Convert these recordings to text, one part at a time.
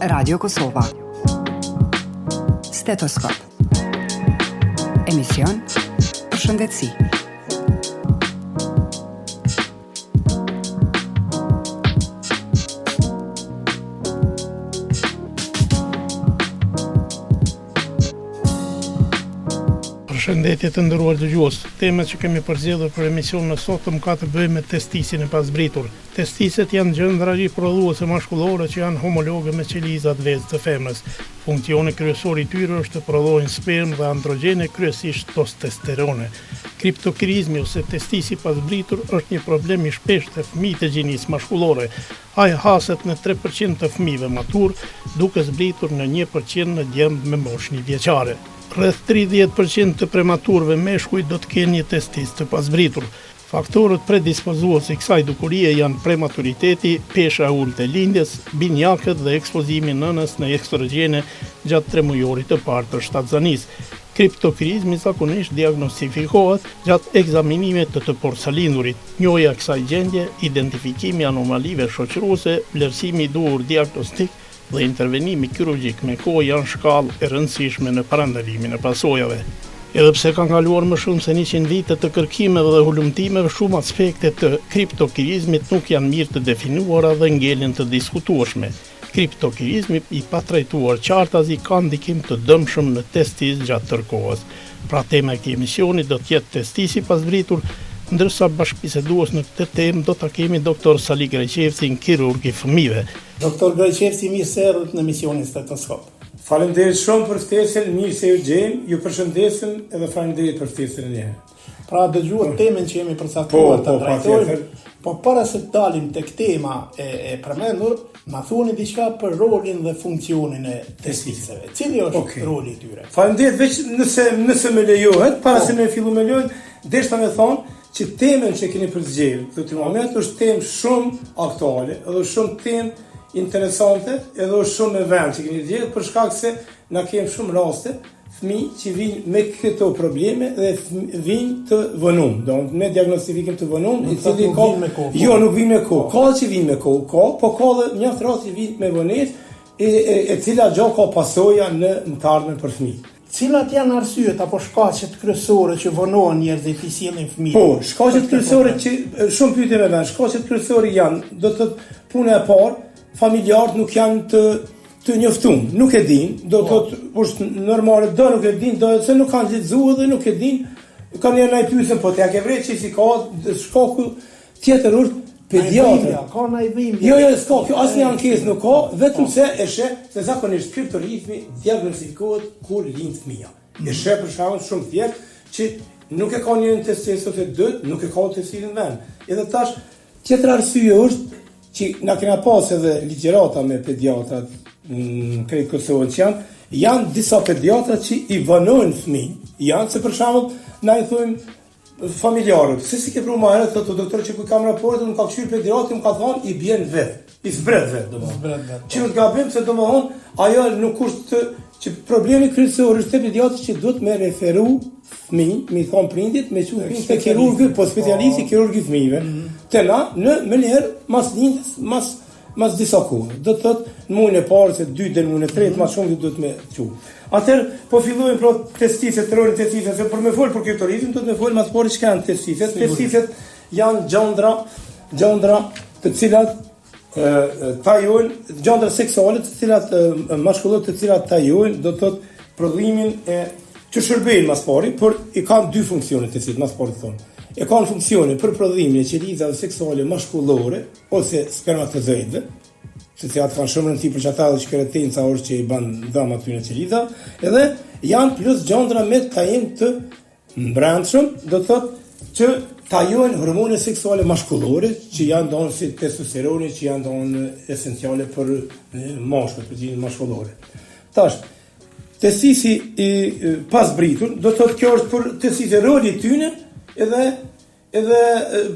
Radio Kosova. Stetoskop. Emision për shëndetësi. Përshëndetje të nderuar dëgjues. Tema që kemi përzgjedhur për emisionin e sotëm ka të bëjë me testisin e pasbritur. Testiset janë gjëndra riprodhuese mashkullore që janë homologe me qelizat vezë të femrës. Funksioni kryesor i tyre është të prodhojnë sperm dhe androgjene, kryesisht testosterone. Kriptokrizmi ose testisi pasbritur është një problem i shpeshtë të fëmijë të gjinisë mashkullore. Ai haset në 3% të fëmijëve matur, duke zbritur në 1% në djemt me moshë 1 vjeçare. Rreth 30% të prematurëve meshkuj do të kenë një testis të pasbritur. Faktorët predispozues i kësaj dukurie janë prematuriteti, pesha e ulët e lindjes, binjakët dhe ekspozimi nënës në ekstrogene gjatë 3 mujorit të parë të shtatzanisë. Kriptokrizmi zakonisht diagnostifikohet gjatë ekzaminimit të porsalindurit. Njohja e kësaj gjendje, identifikimi i anomalive shoqëruese, vlerësimi i duhur diagnostik dhe intervenimi kirurgjik me kohë janë shkallë e rëndësishme në parandalimin e pasojave. Edhe pse kanë kaluar më shumë se 100 vite të kërkimeve dhe hulumtimeve, shumë aspekte të kriptokrizmit nuk janë mirë të definuara dhe ngelin të diskutueshme. Kriptokrizmi i patrajtuar qartazi ka ndikim të dëmshëm në testis gjatë tërkohës. Pra tema e këtij emisioni do të jetë testisi pasbritur, ndërsa bashkëbisedues në këtë temë do ta kemi doktor Sali Greqevcin, kirurg i fëmijëve. Doktor Greqevci, mirë se erdhët në emisionin Stetoskop. Faleminderit shumë për ftesën, mirë se ju gjejmë, ju përshëndesim edhe faleminderit për ftesën e njëherë. Pra dëgjuat temën që jemi përcaktuar të trajtojmë, po para se të dalim tek tema e përmendur, na thoni diçka për rolin dhe funksionin e testiseve. Cili është roli i tyre? Faleminderit, veç nëse më lejohet, para se ne fillojmë me lojën, deshta me thonë që temën që keni përzgjedhur këtë moment është temë shumë aktuale, edhe shumë temë interesante, edhe është shumë e vend që keni zgjedhur për shkak se na kemi shumë raste fëmijë që vinë me këto probleme dhe vinë të vonuar. Do me diagnostifikim të vonuar, i cili ka nuk vinë me kohë. Ka që vinë me kohë, po ka dhe mjaft raste që vinë me vonesë e cila gjë ka pasoja në të ardhmen për fëmijë. Cilat janë arsyet apo shkaqet kryesore që vonohen njerëzit i sjellin fëmijë? Po, shkaqet kryesore që shumë pyetje me vend. Shkaqet kryesore janë, do të thotë, puna e parë, familjarët nuk janë të njoftuar, nuk e dinë, do të thotë, është normale, do nuk e dinë, do se nuk kanë lexuar dhe nuk e dinë, kanë një pyetje, po t'ia ke vrejë që si ka shkaku tjetër është pediatra. Ka ndaj dhimbje. Jo, s'ka, kjo asnjë ankesë nuk ka, vetëm se e sheh se zakonisht kriptorizmi diagnostikohet kur lind fëmia. E sheh për shkak shumë thjesht që nuk e ka një testis ose 2, nuk e ka testisin vend. Edhe tash tjetër arsye është që na kena pas edhe ligjërata me pediatrat në krejt Kosovën që janë disa pediatra që i vanojnë fëmijë. Janë se për shembull na i thojmë familjarët, se si ke pru ma herët, thotë doktor që ku kam raportet, më ka këshyrë pediatri, më ka thonë, i bjen vetë, i zbret vetë, domethënë. Që nuk gabim, se domethënë, ajo nuk është që problemi kryesor është te pediatri që duhet me referu fëmijë, me thonë prindit, me çu fëmijë te kirurgu, po specialisti kirurg i fëmijëve. Te na, në mënyrë mas lindjes, mas disa kohë. Do të thotë në muajin e parë se 2 deri në muajin e tretë më shumë duhet me çu. Atëherë po fillojmë pro testiset, rolin e testisave, se për me fol për kriptorizmin do të më fol më së çka janë testiset. Testiset janë gjëndra të cilat tajojnë, gjëndra seksuale të cilat mashkullore të cilat tajojnë, do të thotë prodhimin e që shërbejnë mas pari, por i kanë 2 funksione testisit mas pari thonë. E kanë funksione për prodhimin e qelizave seksuale mashkullore ose spermatozoidëve, se atë kanë shumë rëndësi për çata që kretenca është që i bën dhëm aty në qeliza, edhe janë plus gjëndra me tajim të mbrëmshëm, do të thotë që tajojnë hormone seksuale mashkullore, që janë donë si testosteroni, që janë donë esenciale për mashkull, për gjinën mashkullore. Tash, testisi i pasbritur, do të thotë kjo është për testisi roli i tyre, edhe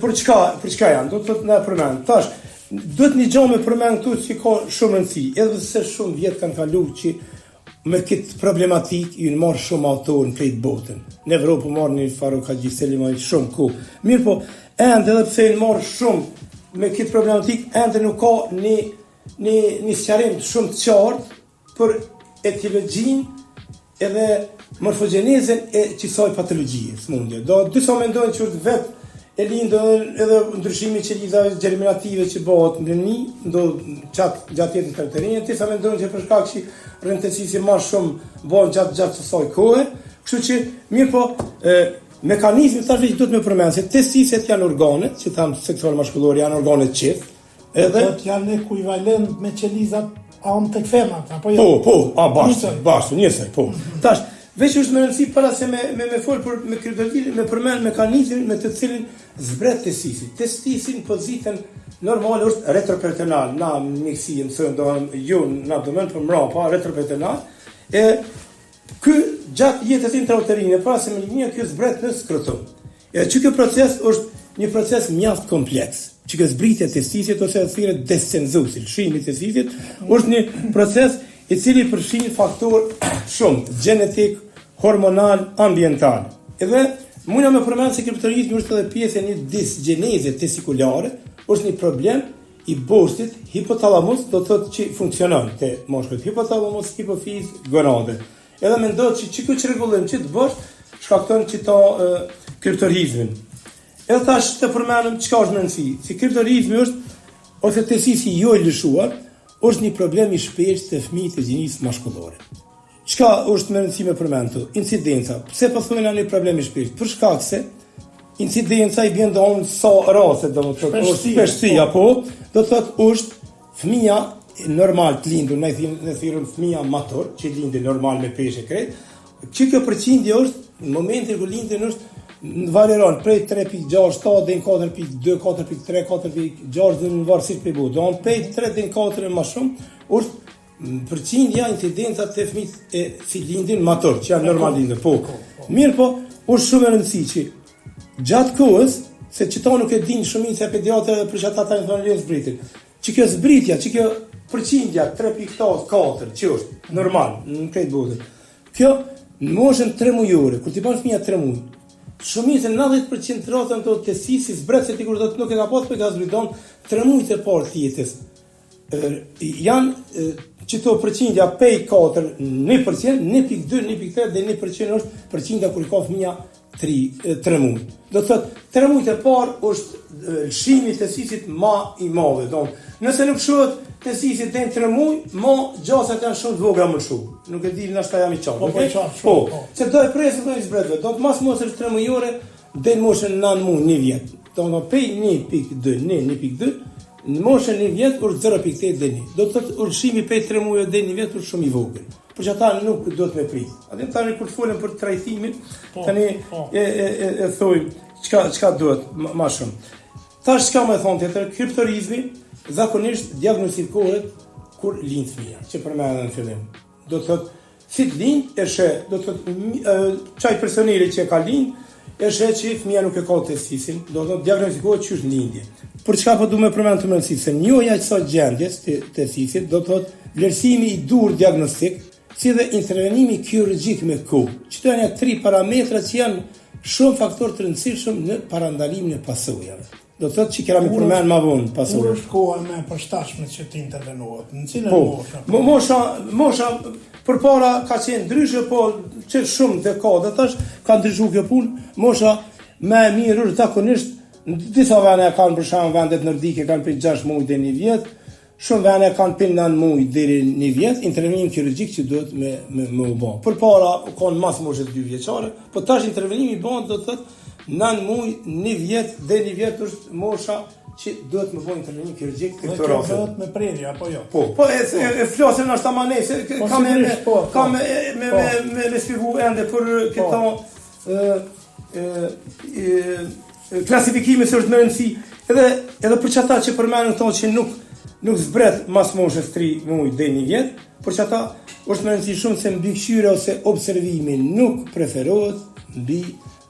për çka janë, do të thotë na përmend. Tash, duhet një gjë me përmend këtu që ka shumë rëndësi, edhe se shumë vjet kanë kaluar që me këtë problematik ju marr shumë autorë në këtë botën. Në Evropë marr një Faruk Haxhi Selim shumë kohë. Mirë po, ende edhe pse marr shumë me këtë problematik, ende nuk ka një një sqarim shumë të qartë për etiologjinë edhe morfogenezën e kësaj patologjie, smundje. Do disa mendojnë që është vetë e lindën edhe ndryshimi që lidhave germinative që bëhet në një, do gjatë jetës karakterine, disa mendojnë që për shkak që rëndësisi më shumë bëhen gjatë kësaj kohe, kështu që mirë po mekanizmi tash që duhet më përmend se testiset janë organe, që tham seksual mashkullor janë organe të qetë, edhe janë ekuivalent me qelizat anë tek femrat, apo jo? Bashkë, njësoj, po. Tash veç është më rëndësi para se me fol për me kryptologin, me përmend mekanizmin me të cilin zbret testisi. Testisi në pozitën normale është retroperitoneal, na mjekësi mësojmë do në abdomen për mrapa, retroperitoneal. E ky gjatë jetës intrauterine para se me linja ky zbret në skrotum. E që ky proces është një proces mjaft kompleks. Që kjo zbritje testisit ose thirrjet descenzusi, lëshimi i testisit është një proces i cili përfshin faktor shumë gjenetik, hormonal, ambiental. Edhe mund me përmend se kriptorizmi është edhe pjesë e një disgeneze testikulare, është një problem i boshtit hipotalamus, do të thotë që funksionon te moshkujt hipotalamus, hipofiz, gonade. Edhe mendohet që kjo çrregullim që të bosh shkakton çito kriptorizmin. Edhe tash të përmendëm çka është rëndësi, si kriptorizmi është ose testisi jo i lëshuar, është një problem i shpeshtë të fëmijët të gjinisë mashkullore. Çka është më rëndësi me përmendu? Incidenca. Pse po thonë një problem i shpeshtë? Për shkak se incidenca i bën domun sa raste, domethënë shpeshtësia, po, do të thotë është fëmia normal të lindur, ne thirrëm fëmia matur, që lindë normal me peshë krejt. Që kjo përqindje është në momentin kur lindën është varieron prej 3.6 deri në 4.2, 4.3, 4.6 dhe në varësi të bu. Do prej 3 deri në 4 më shumë është përqindja incidenca të fëmijët e si lindin matur, që janë normal lindur. Po. Mirë po, është shumë e rëndësishme që gjatë kohës, se çto nuk e din shumica e pediatrëve për çata tani thonë zbritin. Që kjo zbritja, që kjo përqindja 3.4 që është normal në këtë botë. Kjo në moshën 3 mujore, kur ti bën fëmia 3 muaj, shumica 90% rrotën të testisi zbret se ti kur do të nuk e ka pas për gazbridon 3 muajt e parë të jetës. Janë qëto përqindja pej 4, 1%, 1.2, 1.3 dhe 1% është përqindja kur i ka fëmia 3 muaj. Do të thotë 3 muajt e parë është lëshimi i testisit më i madh. Nëse nuk shohet testisi deri në 3 muaj, më gjasat janë shumë të vogla më shumë. Nuk e di na shta jam i qartë. Po. Se do e presë do i zbretve. Do të mos është 3 muajore deri në moshën 9 muaj, 1 vjet. Do të pej 1.2, 1.2, në moshën 1 vjet është 0.8 deri 1. Do të thotë ushqimi pej 3 muaj deri 1 vjet është shumë i vogël. Por ata nuk do të më prit. Atë tani kur të folëm për trajtimin, tani e thojmë çka duhet më shumë. Tash çka më thon tjetër, kriptorizmi zakonisht diagnostikohet kur lind fëmia, që përmendën në fillim. Do të thotë si të lind e sheh, do të thotë çaj personeli që ka lind e sheh që fëmia nuk e ka testisin, do të thotë diagnostikohet që është lindje. Për çka po duam të përmend të mësi se njohja e kësaj gjendjes të testisit do të thotë vlerësimi i dur diagnostik, si dhe intervenimi kirurgjik me kohë. Këto janë 3 parametra që janë shumë faktorë të rëndësishëm në parandalimin e pasojave. Do të thotë që kemi përmend më vonë pasojë. Kur është koha më e përshtatshme që të intervenohet? Në cilën moshë? Mosha përpara ka qenë ndryshe, po që shumë dekada tash ka ndryshuar kjo punë. Mosha më e mirë është zakonisht në disa vende kanë për shembull vendet nordike kanë për 6 muaj deri 1 vjet. Shumë vende kanë për 9 muaj deri 1 vjet, intervenim kirurgjik që duhet me u bë. Përpara kanë mas moshë 2 vjeçare, po tash intervenimi bën do të thotë 9 muaj, 1 vjet deri 1 vjet është mosha që duhet me bëj intervenim kirurgjik të këto raste. Duhet me prerje apo jo? Po e flasim na shtamane se kam me shpjegu ende për këto klasifikime se është më rëndësi. Edhe për çata që përmendën thonë që nuk zbret mas moshës 3 muaj deri 1 vjet, por çata është më rëndësi shumë se mbikëqyrja ose observimi nuk preferohet mbi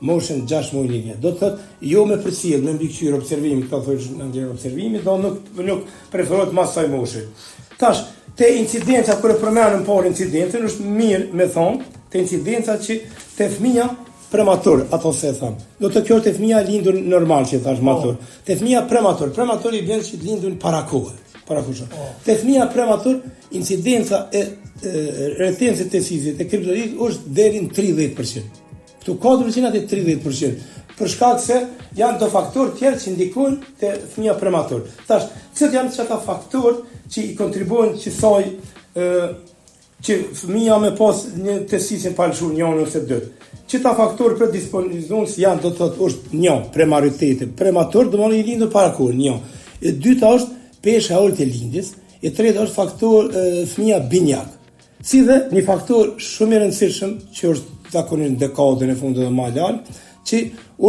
moshën 6 muaj 1 vjet. Do të thotë jo me përcjell, me mbikëqyrje observimi, këta thonë në ndër observimi, do nuk preferohet mas saj moshe. Tash, te incidenca kur e përmendëm por incidencën është mirë me thonë, te incidenca që te fëmia prematur, ato se tham. Do të kjo te fëmia lindur normal që thash matur. Te fëmia prematur i bën që lindur para kohë. parafushon. Te fëmia prematur, incidenca e retenës testisit e kriptorit është deri në 30%. Këtu 4% atë 30%. Për shkak se janë të faktorë tjerë që ndikojnë te fëmia prematur. Tash, çfarë janë çata faktorë që i kontribuojnë që fëmia me pas një testisin palëshur 1 ose 2. Qëta faktorë predisponizues janë, do të thotë, është 1, premariteti. Prematur do të i lindur para kohë, 1. E dyta është pesha e ulët e lindjes, e treta është faktor fëmia binjak. Si dhe një faktor shumë i rëndësishëm që është zakonisht në dekadën e fundit dhe më lart, që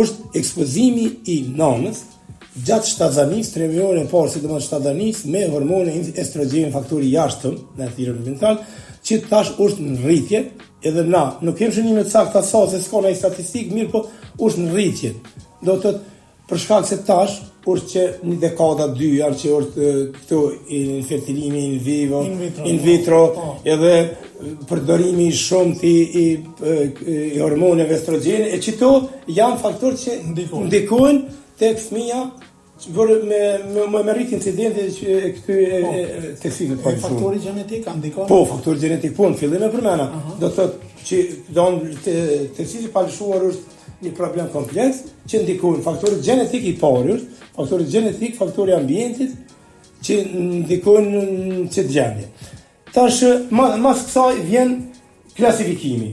është ekspozimi i nanës gjatë shtatzanisë, 3 muajin e parë, sidomos shtatzanisë, me hormone estrogen, faktori jashtëm, në thirrën mental, që tash është në rritje, edhe na nuk kemi shënime të sakta sa se s'ka ndonjë statistikë, mirë po është në rritje. Do të thotë për shkak se tash është që një dekada 2 janë që është këto infertilimi in vitro, edhe përdorimi i shumtë i hormoneve estrogene, e qëto janë faktorë që ndikojnë tek fëmia me rritje incidente që këtu tekstit po. Faktori gjenetik ndikon? Po, faktori gjenetik po, në fillim e përmena. Do të thotë që tekstit palëshuar është një problem kompleks që ndikojnë faktori gjenetik i parë, faktori gjenetik, faktori ambientit që ndikojnë në çdo gjendje. Tash mas kësaj vjen klasifikimi.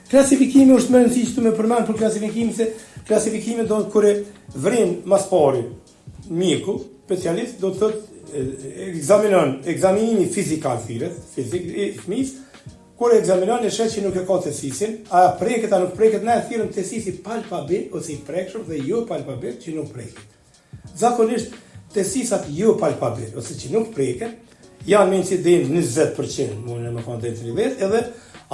Klasifikimi është më i rëndësishëm të më përmend për klasifikimin se klasifikimi do të kur vrin mas pari mjeku, specialist do të thotë ekzaminimi fizikal fizik i fëmisë, kur ekzaminon e shet që nuk e ka testisin, a preket a nuk preket, na e thirrëm testisi palpabil ose i prekshëm dhe jo palpabil që nuk preket. Zakonisht testisat jo palpabil ose që nuk preket janë me incident 20%, mund të më kanë deri 30, edhe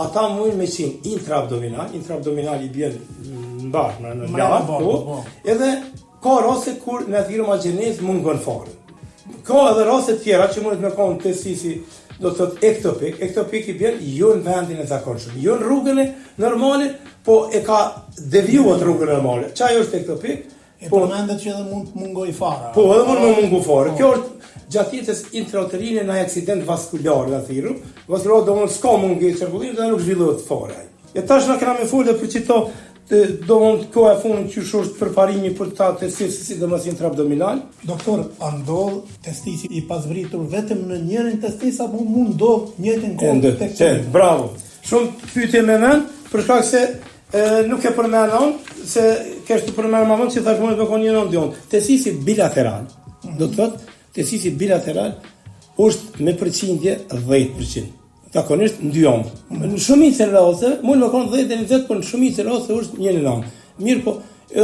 ata mund me qenë intraabdominal i bjen mbar në lart, edhe ka raste kur në thirrëm agjenez mungon fare. Ka edhe raste tjera që mund të më kanë testisi do të thotë ektopik i bjen jo në vendin e zakonshëm, jo në rrugën e normale, po e ka devijuar rrugën normale. Çfarë është ektopik? Po përmendet që edhe mund të mungoj fare. Po, edhe mund të mungoj fare. Kjo është gjatë jetës intrauterine në aksident vaskular, na thirrëm. Vaskular do të s'ka mungesë çrregullim dhe nuk zhvillohet fare. E tash na kemë folur për çito do mund koha e fundit që është përparimi për ta testisi sidomos intraabdominal. Doktor, a ndodh testisi i pasvritur vetëm në njërin testis apo mund ndodh njëjtën kohë tek tjetri? Bravo. Shumë pyetje më mend, për shkak se nuk e përmendon se kesh të përmend më vonë që thash mund të bëj një ndjon. Testisi bilateral. Do të thotë testisi bilateral është me përqindje 10%. Zakonisht në 2 anë. Në shumicën e rasteve, mund të konë 10 deri në 20, por në shumicën e rasteve është një anë. Mirë po,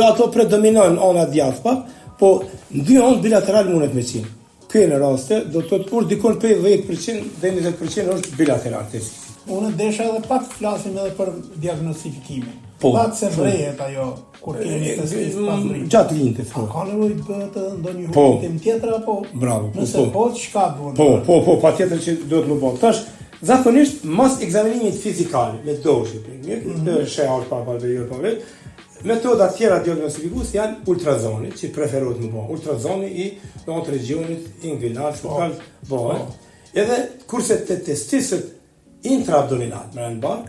ato predominojnë ana djathta, po në 2 anë bilateral mundet me qenë. Kënë raste, do të thotë kur dikon prej 10% deri në 20% është bilateral testi. Unë desha edhe pak flasim edhe për diagnostifikimin. Po. Pak se vrejet ajo kur kemi testis pasvritur. Gjatë lindjes. Ka nevojë të bëhet ndonjë hulumtim tjetër apo? Bravo. Nëse po, çka duhet? Po, patjetër që duhet më bëj. Tash zakonisht mas ekzaminimit fizikal me dosje, të shehur pa valverior pa vetë, metoda tjera diagnostikuese janë ultrazoni, që preferohet më bëj. Ultrazoni i në regionit inguinal, fokal, bëhet. Edhe kurse te testiset intraabdominal, më në bark,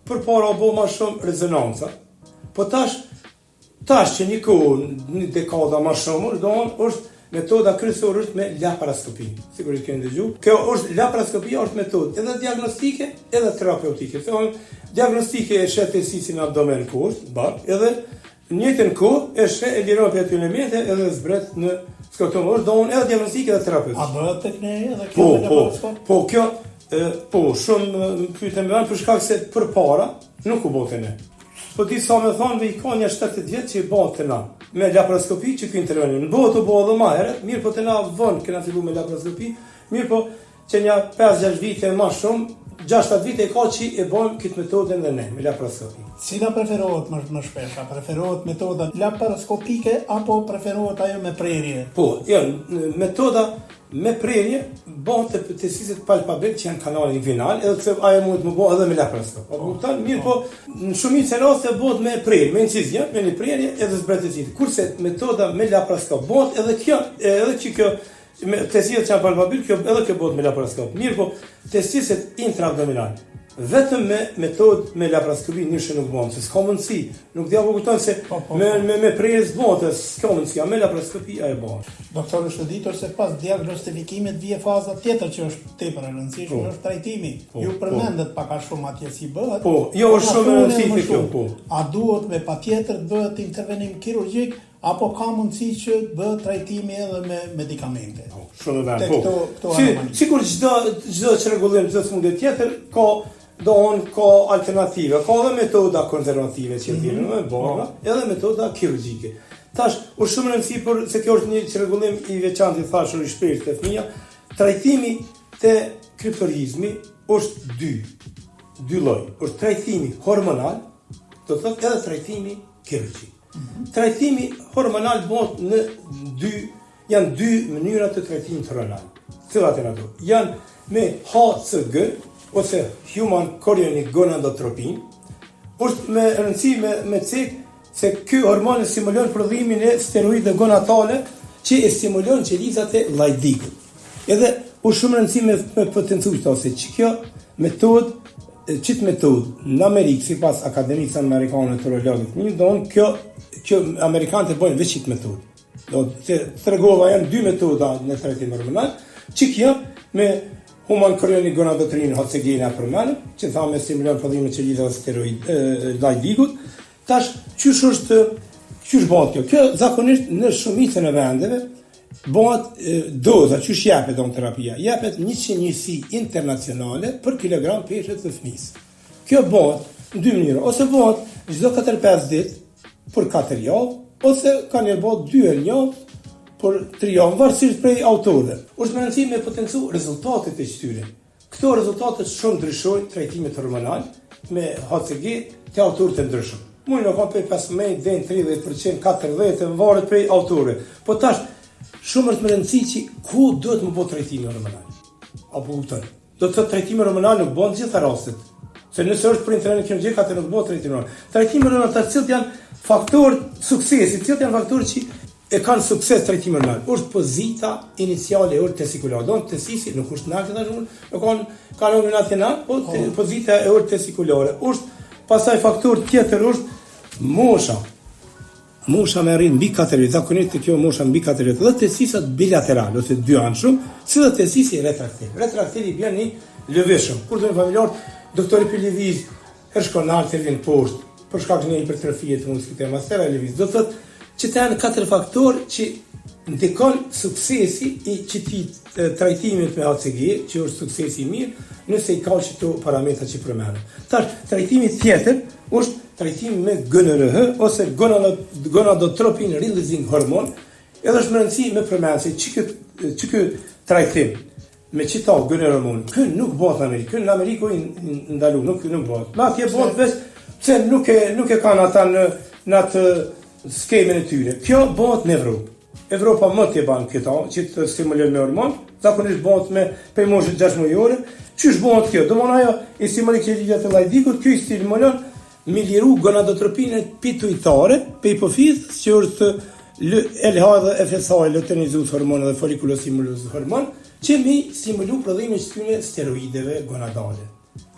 përpara bëu më shumë rezonanca. Po tash që një dekada më shumë, është metoda kryesore është me laparoskopi. Sigurisht keni dëgjuar. Kjo është laparoskopia është metodë edhe diagnostike edhe terapeutike. Diagnostike e shet testisin në abdomen kurth, bark, edhe në njëjtën kohë e liron për aty elemente edhe zbret në skotomosh, edhe diagnostike edhe terapeutike. A bëhet tek ne edhe kjo me laparoskop? Po, kjo shumë pyetje më për shkak se përpara nuk u bote ne. Po ti sa më thonë i ka një 70 vjet që i bëhet të na me laparoskopi që ky intervenim. Në botë u bë edhe më herët, mirë po të na vonë kena filluar me laparoskopi, mirë po që një 5-6 vite më shumë, 6-7 vite ka që e bën këtë metodën dhe ne me laparoskopi. Cila preferohet më shpesh? Preferohet metoda laparoskopike apo preferohet ajo me prerje? Po, metoda me prerje bëhet të testisit palpabil që janë kanali inguinal, edhe pse ajo mund të më bëhet edhe me laparoskop. Po kupton? Mirë po, në shumicën e rasteve bëhet me prerje, me incizion, me një prerje edhe zbretësit. Kurse metoda me laparoskop bëhet edhe kjo Testiset që janë palpabil, edhe kjo bëhet me laparoskop. Mirë po, testiset intraabdominal, vetëm me metodë me laparoskopi nyshe nuk bëhen, se s'ka mundësi. Nuk dia po kupton se me prerjes bëhet, s'ka mundësi, me laparoskopi ajo bëhet. Doktor është ditur se pas diagnostifikimit vije faza tjetër që është tepër e rëndësishme, është trajtimi. Ju përmendet pak a shumë atje si bëhet. Po, jo është shumë e rëndësishme kjo, po. A duhet me patjetër të bëhet intervenim kirurgjik apo ka mundësi që të bëhet trajtimi edhe me medikamente? Shumë e vërtetë. Sikur çdo çrregullim, çdo smundje tjetër ka alternative, ka edhe metoda konservative që vjen me borra, edhe metoda kirurgjike. Tash, është shumë rëndësi por se kjo është një çrregullim i veçantë, thashë i shpirtit të fëmijë. Trajtimi te kriptorizmi është dy lloj. Është trajtimi hormonal, do të thotë edhe trajtimi kirurgjik. Trajtimi hormonal bëhet në janë dy mënyra të trajtimit hormonal. Cilat janë ato? Janë me HCG ose Human Chorionic Gonadotropin. Është me rëndësi me cek se ky hormon stimulon prodhimin e steroide gonatale që e stimulon qelizat e llajdikut. Edhe është shumë rëndësi me potencu këto se kjo metodë në Amerikë, sipas Akademisë Amerikane të Urologjit, kjo amerikanët e bojnë veç qitë metodë. Do të tregova janë dy metoda në trajtim hormonal, që kjo me Human Chorionic Gonadotropin HCG në përmend, që thamë stimulon prodhimin e qelizave steroid llajdikut. Tash çysh bëhet kjo? Kjo zakonisht në shumicën e vendeve bëhet doza, çysh japet terapia. Japet 100 njësi internacionale për kilogram peshë të fëmisë. Kjo bëhet në dy mënyra, ose bëhet çdo 4-5 ditë për 4 javë, ose ka një bëhet 2 herë në javë për 3 javë, varësisht prej autorëve. Është më rëndësishme me potencu rezultatet e këtyre. Këto rezultate shumë ndryshojnë trajtimet hormonal me HCG te autorët e ndryshëm. Mund në kam për 15 dhe 30%, 40% varet prej autorëve. Po tash shumë është më rëndësi që ku duhet më bëhet trajtimi hormonal. Apo kupton? Do të thotë trajtimi hormonal nuk bëhet në gjitha rastet. Se nëse është për intervenim kirurgjik, atë nuk bëhet trajtimi hormonal. Trajtimi hormonal të cilët janë faktorë suksesi, cilët janë faktorë që e kanë sukses trajtimi hormonal. Është pozita iniciale e urtë testikulare. Do të testisi nuk është nalt tashun, nuk kanë nominacional, po pozita e urtë testikulare. Është pastaj faktor tjetër është mosha. Mosha me rrin mbi 4 vjet, zakonisht kjo mosha mbi 4 vjet. Dhe testisat bilateral ose dy anshëm, si dhe testisi retraktil. Retraktil i bën një lëvishëm. Kur do një familjar, doktori për lëviz, hershkonal të vjen poshtë, për shkak të një hipertrofie të muskujt e mastera lëviz. Do të thotë që të janë 4 faktorë që ndikon suksesi i qëtit trajtimit me HCG, që është suksesi i mirë, nëse i ka qëto parametra që përmendëm. Tash, trajtimi tjetër është trajtimi me GnRH ose gonadotropin releasing hormon. Edhe është më rëndësi me përmendë se që ky trajtim me qita GnRH hormon, kë nuk bëhet në Amerikë, kë në Amerikë ndalu, nuk bëhet. Ma atje bëhet veç, pse nuk e kanë ata në atë skemen e tyre. Kjo bëhet në Evropë. Evropa më të ban këta, që të stimulon me hormon, zakonisht bëhet me prej moshës 6 mujore. Çish bëhet kjo? Domthon ajo i stimulon qelizat e llajdikut, ky i stimulon me liru gonadotropinën pituitare, pe hipofiz, që është LH dhe FSH, luteinizus hormon dhe folliculostimulus hormon, që mi stimulu prodhimin e steroideve gonadale.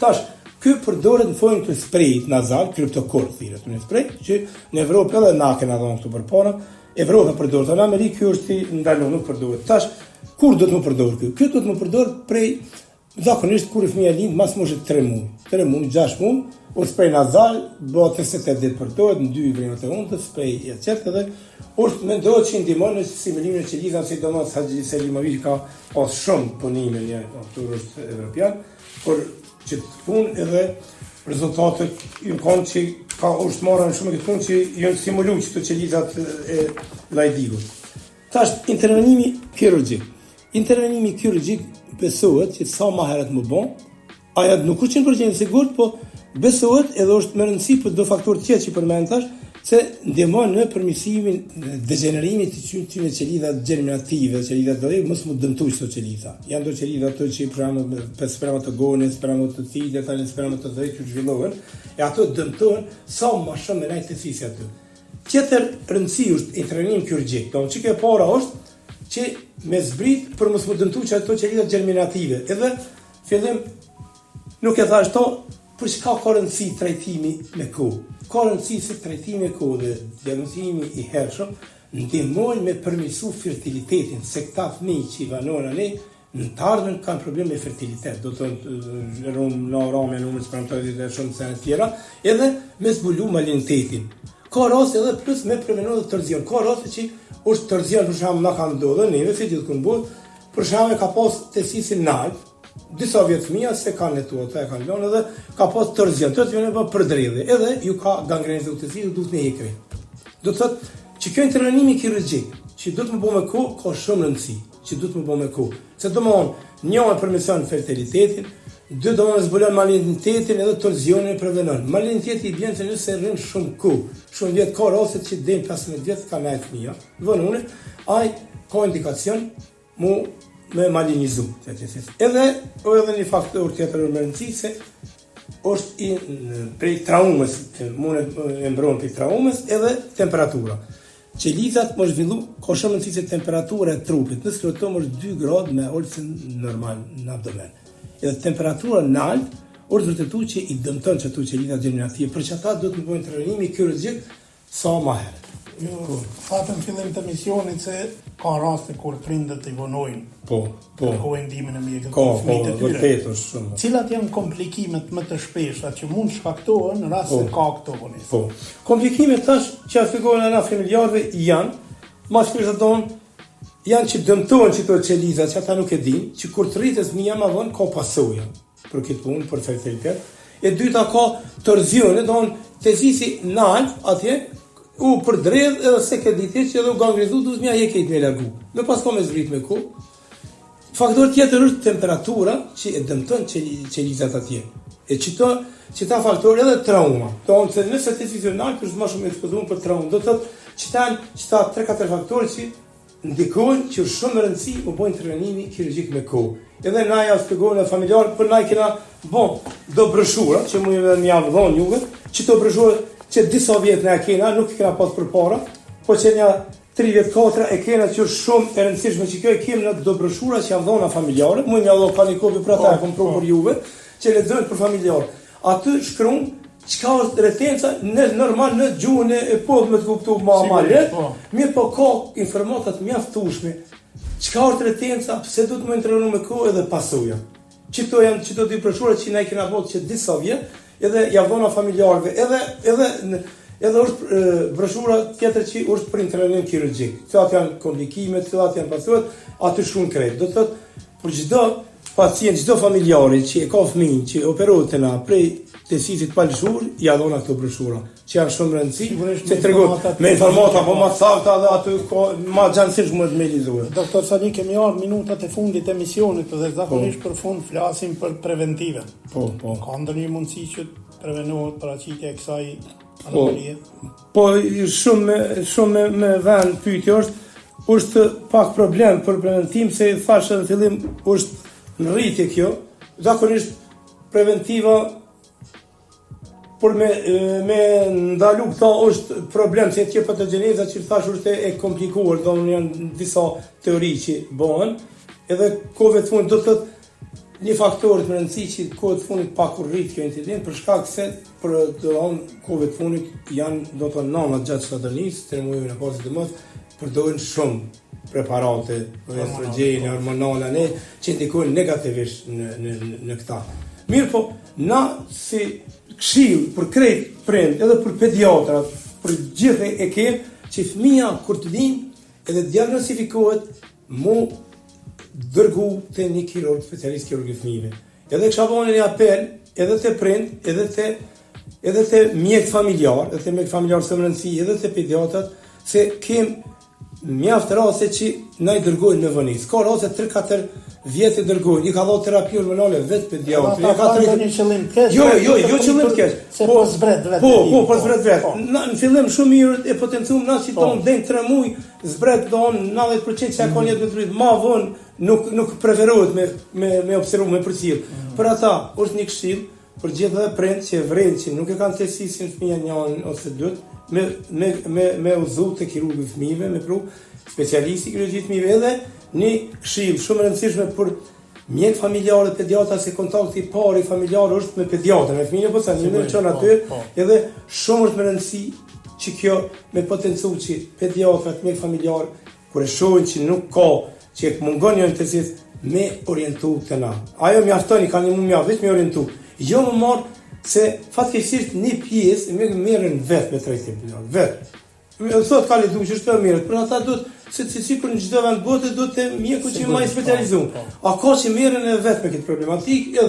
Tash, ky përdoret në formë të sprejit nazal, kryptokort thirret, një sprej që në Evropë edhe na kena dhënë këtu përpara. Evropa përdoret, në Amerikë ky është i ndaluar, nuk përdoret. Tash, kur do të më përdor ky? Ky do të më përdor prej zakonisht kur fëmia lind mas moshës 3 muaj, 6 muaj, o sprej nazal, bëhet 28 ditë përdoret në 2 vrenat e untës, sprej e qetë dhe është mendohet që ndihmon në stimulimin e qelizave, sidomos Haxhi Selimovic ka pas shumë punime në autorët evropian, por që të punë edhe rezultatet ju kanë që ka është marrën shumë këtë punë që janë stimulu që të qelizat e llajdikut. Tash, intervenimi kirurgjik. Intervenimi kirurgjik besohet që sa më herët më bon, aja nuk është 100% sigurt, po besohet edhe është më rëndësi për do faktor tjetër që përmend tash, se ndihmon në përmirësimin degenerimit të këtyre qelizave germinative, qelizat dore mos më dëmtojnë këto qeliza. Janë do qeliza ato që për shembull spermatogonë, spermatocidë, tani spermatozoid që zhvillohen, e ato dëmtojnë sa më shumë me lajtësisë aty. Tjetër rëndësi është intervenim kirurgjik. Do të çike para është që me zbrit për mos më dëmtu që ato qelida germinative. Edhe fillim nuk e thash to, për çka ka rëndësi trajtimi me kohë. Ka rëndësi se trajtimi me kohë dhe diagnostimi i hershëm ndihmojnë me përmirësu fertilitetin, se këta fëmijë që i vanojnë ne në të ardhmen kanë problem me fertilitet, do të thonë në rame numër spermatozit dhe shumë sene tjera, edhe me zbulu malinitetin. Ka raste edhe plus me prevenu dhe tërzion. Ka raste që është tërzion, për shembull na kanë ndodhur neve si gjithkund botë, për shembull ka pas testisin nalt, disa vjet fëmija se kanë letuar, ata e kanë lënë edhe ka pas tërzion e pa përdredhje, edhe ju ka gangrenizë utësi, duhet me hekri. Do të thotë që kjo intervenimi kirurgjik, që do të më bëjë me kohë, ka shumë rëndësi, që do të më bëjë me kohë. Se domthon, një e përmirëson fertilitetin, dy domthon zbulon malinitetin edhe torzionin e prevenon. Maliniteti i bën se nëse rrin shumë kohë, shumë vjet ka raste që deri 15 vjet ka ndaj fëmia. Vënë ai ka indikacion me malinizu. Edhe një faktor tjetër më rëndësishëm se është prej traumës, mund e mbron prej traumës edhe temperatura. Qelizat më zhvillu, ka shumë rëndësi se temperatura e trupit në skrotom është 2 gradë me olsen normal në abdomen. Edhe temperatura nalt është vërtetuar që i dëmton çato qelizat germinative, për që ata do të bëjnë trajnimi kirurgjik sa më herët. Ju fatën fillim të misionit se ka raste kur prindërt i vonojnë. Kërkojnë ndihmën e mjekut për fëmijët e tyre. Vërtet është shumë. Cilat janë komplikimet më të shpeshta që mund shkaktohen në rast se ka këto vonesë? Komplikimet tash që afektojnë ana familjarëve janë më shpesh janë që dëmtohen çdo qeliza që ata nuk e dinë, që kur të rritet fëmia më vonë ka pasoja për këtë punë, për fertilitet. E dyta ka torzione, tezisi nalt atje u përdredh edhe se këtë ditë që edhe u gangrezu du të mja je kejt me largu. Me pas ka me zbrit me ku. Faktor tjetër është temperatura që e dëmton qelizat atje. E që ta faktor edhe trauma. Tonë se nëse të visional është më shumë ekspozuar për trauma. Do të thotë që ta 3-4 faktorë që ndikojnë që është shumë rëndësi u bojnë trajnimi kirurgjik me kohë. Edhe na ja shpjegojnë familjar, për na kena do broshura që më javë dhonë juve, që to broshura që disa vjetë në e kena, nuk i kena pas për para, po që një 3 vjetë 4 e kena që është shumë e rëndësishme që kjo e kemë në do broshura që javë dhona familjare, mu i mja do ka një kopi për ata e kom pro për juve, që lexojnë për familjarë. Aty shkruan çka është retenca në normal në gjuhën e popullit me të kuptuar më lehtë, mirë po ka informata të mjaftueshme. Çka është retenca, pse duhet më intervenu me kohë edhe pasoja. Çto janë çdo dy broshura që na kena bërë që disa vjet, edhe javdona familjarëve, edhe është broshura tjetër që është për intervenim kirurgjik. Cilat janë komplikimet, cilat janë pasojat, aty shumë krejt. Do të thotë për çdo pacient, çdo familjarë që e ka fëmijë që operohet na prej tesisit pa lëshur, ja dhona këto broshura, që janë shumë rëndësi, që tregojnë me informata po më sakta dhe aty më gjansisht mund të me lizuar. Doktor Sani, kemi ardhur minutat e fundit të emisionit dhe zakonisht për fund flasim për preventive. Ka ndonjë mundësi që prevenohet paraqitja e kësaj anomalie? Shumë me vend pyetje është pak problem për preventim, se thashë në fillim është në rritje kjo, zakonisht preventiva por me ndalu këta është problem, se tje patogjeneza që thash është e komplikuar, do janë disa teori që bëhen, edhe kohëve të fundit do të thotë një faktor të rëndësi që kohëve të fundit pak u rrit kjo incident, për shkak se për kohëve të fundit janë do të thonë nënat gjatë shtatërnisë, të mujeve në pasë të mos, përdoren shumë preparate, estrogjene, hormonale, që ndikojnë negativisht në këta. Mirë po, na si këshill për krejt prind, edhe për pediatrat, për gjithë e kemë, që fëmija kur të vinë edhe diagnostifikohet mu dërgu të një kirurg, specialist kirurg i fëmijëve. Edhe kësha bënë një apel, edhe të prind, edhe të mjek familjar, edhe të mjek familjar së më rëndësi, edhe të pediatrat, se kemë mjaft raste që na i dërgojnë me vënis. Ka raste 3-4 vjetë i dërgojnë, i ka dhënë terapi hormonale vetë pediatri. Ata kanë një qëllim të keq. Jo qëllim të keq. Se po zbret vetë. Po zbret vetë. Në fillim shumë mirë e potencuam na që ton deri 3 muaj zbret don 90% që ka jetë me drit. Ma vonë nuk preferohet me observu me përcjell. Për ata është një këshill për gjithë edhe prind që vren që nuk e kanë testisin fëmijën 1 ose 2, me udhëzu te kirurgu i fëmijëve, me pru specialisti i kryqëzimit edhe një këshill shumë e rëndësishme për mjek familjarë, pediatra, se kontakti i parë i familjarë është me pediatrën, me fëmijën, po sa një çon aty, edhe shumë është me rëndësi që kjo me potencu që pediatrat, mjek familjarë, kur e shohin që nuk ka, që mungon një intensiv me orientu të na. Ajo mjaftoni, ka një mund mjaft, me orientu. Jo më marë se fatkeqësisht një pjesë me merren vetë me trajtim, vetë. Thot ka ledu që është mirë, për ata duhet se sikur në çdo vend bote duhet të mjeku që më i specializuar. A ka që merren edhe vetë me këtë problematikë,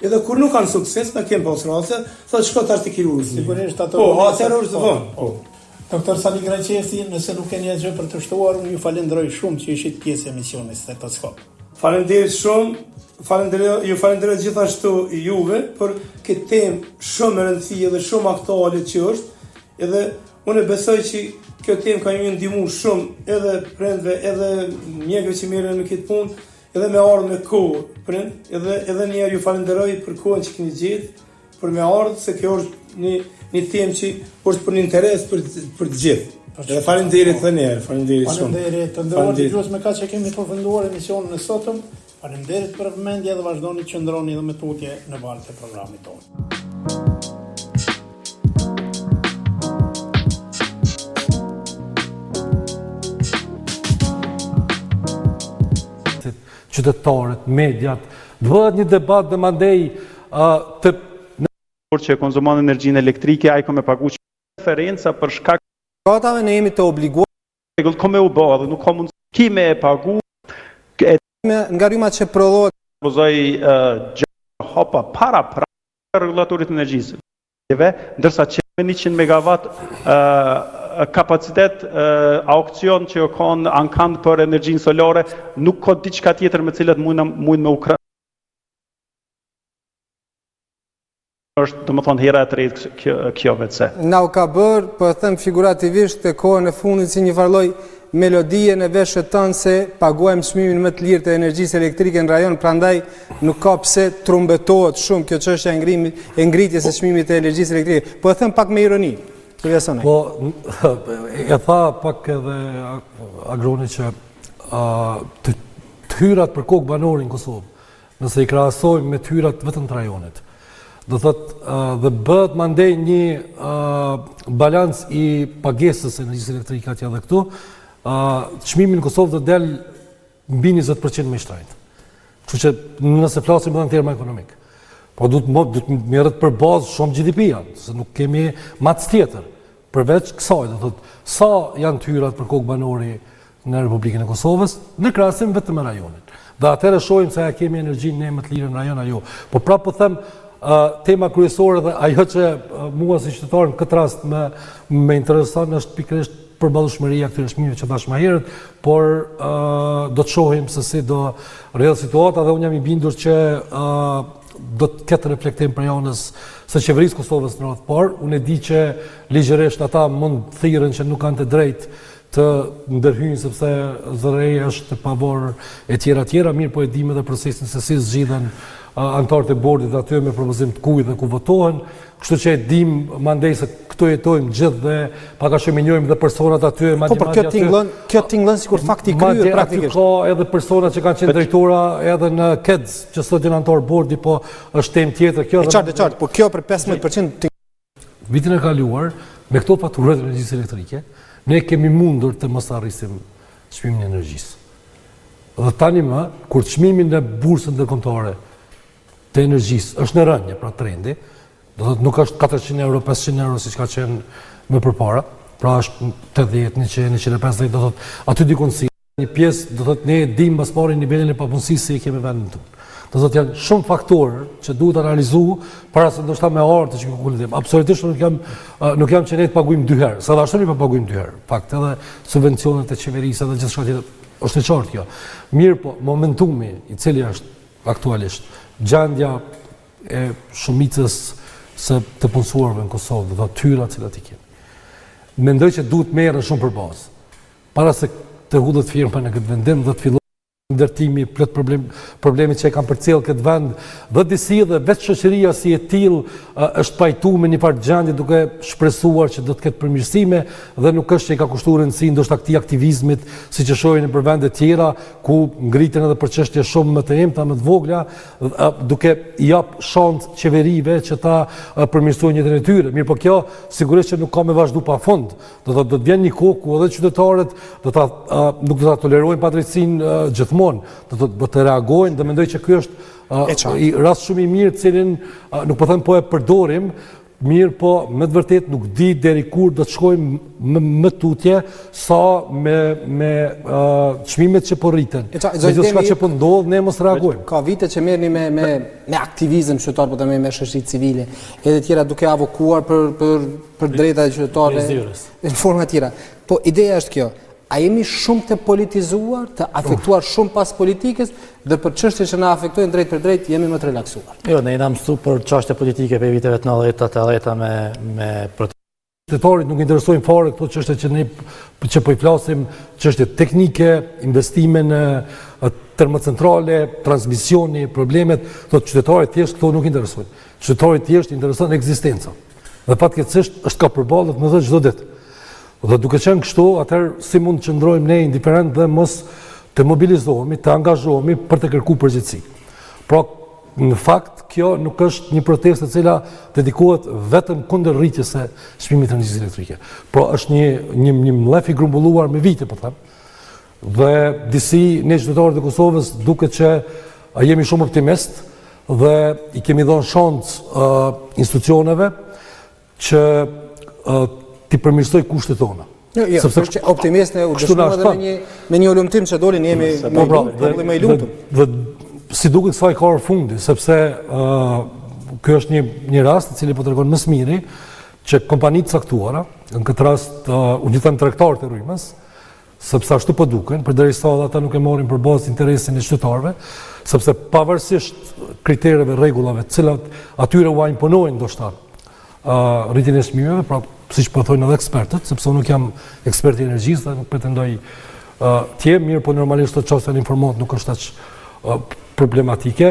edhe kur nuk kanë sukses, na kem pas raste, thotë shko tash te kirurgu. Sigurisht ato. Po, atëherë është vonë. Doktor Sali Graqesi, nëse nuk keni asgjë për të shtuar, unë ju falenderoj shumë që ishit pjesë e emisionit Stetoskop. Faleminderit shumë. Ju falenderoj gjithashtu juve për këtë temë shumë e rëndësishme dhe shumë aktuale që është, edhe unë besoj që kjo temë ka një ndihmu shumë edhe prindve, edhe mjekëve që merren me këtë punë, edhe me ardhmë me kohë, prind, edhe një herë ju falenderoj për kohën që keni gjetë, për me ardhë, se kjo është një temë që është për një interes për të gjithë. Edhe faleminderit edhe një herë, faleminderit shumë. Faleminderit, të nderuar dëgjues, me kaq që kemi përfunduar emisionin e sotëm. Faleminderit për vëmendje dhe vazhdoni të qëndroni edhe me tutje në valët e programit tonë. Qytetarët, mediat, bëhet një debat dhe mandej të që konsuman energjinë elektrike, ai ka me pagu që referenca për shkak Katave ne jemi të obliguar kome u bë dhe nuk ka mundësi kime e pagu nga rrymat që prodhohet pozoj hopa para regulatorit energjisë. Ndërsa që me 100 megawatt kapacitet aukcion që kanë ankand për energjinë solare, nuk ka diçka tjetër me cilat mujnë me Ukrainë. Është domethënë hera e tretë kjo vetëse. Na u ka bërë, po e them figurativisht, te kohën e fundit si një farloj melodie në veshët tonë se paguajmë çmimin më të lirë të energjisë elektrike në rajon, prandaj nuk ka pse trumbetohet shumë kjo çështja e ngritjes së çmimit të energjisë elektrike. Po e them pak me ironi. Po, e tha pak edhe Agroni që të hyrat për kokë banore në Kosovë, nëse i krahasojmë me të hyrat vetëm të rajonit, do thotë dhe bëhet mandej një balans i pagesës energjisë elektrike atje dhe këtu, çmimi në Kosovë do del mbi 20% më i shtrejtë. Kështu që nëse flasim edhe në terma ekonomik, po duhet merret për bazë shumë GDP-ja, se nuk kemi mac tjetër. Përveç kësaj, do thotë, sa janë të hyrat për kokë banori në Republikën e Kosovës, në krahasim vetëm me rajonin. Dhe atëherë shohim se ja kemi energjinë ne më të lirë në rajon ajo. Po prapë po them tema kryesore dhe ajo që mua si qytetar në këtë rast më intereson është pikërisht përballëshmëria këtyre çmimeve që thash më herët, por do të shohim se si do rrjedh situata dhe unë jam i bindur që do të ketë reflektim për anës së qeverisë Kosovës në radhë parë. Unë e di që ligjërisht ata mund të thirrën që nuk kanë të drejtë të ndërhyjnë sepse zëreja është të pavor e tjera, mirë po e dim edhe procesin se si zgjidhen antarët e bordit aty me propozim të kujt dhe ku votohen, kështu që e dim mandej se këtu jetojmë gjithë dhe pak a shumë i njohim dhe personat aty. Po për kjo tingëllon sikur fakti kryhet praktikisht. Ka edhe persona që kanë qenë drejtora edhe në KEDS, që sot janë antar bordi, po është temë tjetër kjo. Qartë, po kjo për 15% vitin e kaluar me këto faturat energjisë elektrike, ne kemi mundur të mos arrisim çmimin e energjisë. Dhe tani më, kur çmimi në bursën ndërkombëtare të energjisë është në rënje, pra trendi, do thotë nuk është 400 euro, 500 euro siç ka qenë më përpara, pra është 80, 100, 150, do thotë aty diku si një pjesë, do thotë ne e dimë mbas pari nivelin e papunësisë se i kemi vendin tonë. Do thotë janë shumë faktorë që duhet analizu para se ndoshta me ardhë të shikulim. Absolutisht nuk jam që ne të paguajmë 2 herë, sa ashtu ne paguajmë 2 herë. Fakt edhe subvencionet e qeverisë edhe gjithçka tjetër është e qartë kjo. Mirë po, momentumi i cili është aktualisht gjendja e shumicës së të punësuarve në Kosovë dhe tyrat cilat i kemi. Mendoj që duhet merren shumë përbazë para se të hudhet firma në këtë vendim dhe të fillojë ndërtimi, plot probleme që e kanë përcjell këtë vend, dhe disi dhe vetë shoqëria si e tillë është pajtuar me një farë gjendje duke shpresuar që do të ketë përmirësime dhe nuk është që i ka kushtuar rëndësi ndoshta këtij aktivizmit, siç e shohin në vende tjera ku ngriten edhe për çështje shumë më të emta, më të vogla, duke i jap shans qeverive që ta përmirësojnë jetën e tyre. Mirë, po kjo sigurisht që nuk ka me vazhdu pafund. Do të vjen një kohë ku edhe qytetarët nuk do ta tolerojnë padrejtësinë gjithmonë. Do të reagojnë dhe mendoj që ky është rast shumë i mirë, cilin nuk po them po e përdorim, mirë po me të vërtet nuk di deri kur do të shkojmë më tutje sa me çmimet që po rriten. Me gjithçka që po ndodh, ne mos reagojmë. Ka vite që merrni me aktivizëm qytetar, po me shoqëri civile, edhe tjera duke avokuar për drejtat e qytetarëve në forma tjera. Po ideja është kjo. A jemi shumë të politizuar, të afektuar shumë pas politikës, dhe për çështje që na afektojnë drejt për drejt jemi më të relaksuar? Jo, ne jena mësuar për çështje politike për viteve të 90-ta me protestë. Qytetarit nuk interesojnë fare këto çështje që po i flasim, çështje teknike, investime në termocentrale, transmisioni, problemet, qytetarit thjesht këto nuk interesojnë. Qytetarit thjesht intereson ekzistenca. Dhe fatkeqësisht është ka përballët me çdo ditë. Dhe duke qenë kështu, atëherë si mund të qëndrojmë ne indiferent dhe mos të mobilizohemi, të angazhohemi për të kërkuar përgjegjësi. Pra, në fakt, kjo nuk është një protestë e cila dedikohet vetëm kundër rritjes së çmimit të energjisë elektrike. Pra, është një mlef i grumbulluar me vite, po them. Dhe disi ne qytetarët e Kosovës duket që jemi shumë optimist dhe i kemi dhënë shans institucioneve që ti përmirësoj kushtet tona. Jo, sepse optimist ne u dëshmojmë edhe me një ulëmtim që dolin jemi më i lumtur. Dhe si duket sa i ka fundi, sepse ky është një rast i cili po tregon më së miri që kompanitë caktuara, në këtë rast unë them tregtarët e rrymës, sepse ashtu po duken, përderisa ata nuk e marrin për bazë interesin e qytetarëve, sepse pavarësisht kritereve, rregullave, të cilat atyre u imponojnë ndoshta rritjen e çmimeve, pra siç po thonë edhe ekspertët, sepse unë nuk jam ekspert i energjisë dhe nuk pretendoj të jem mirë, po normalisht të çështja e informant nuk është aq problematike.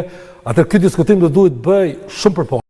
Atë ky diskutim do duhet bëj shumë përpara.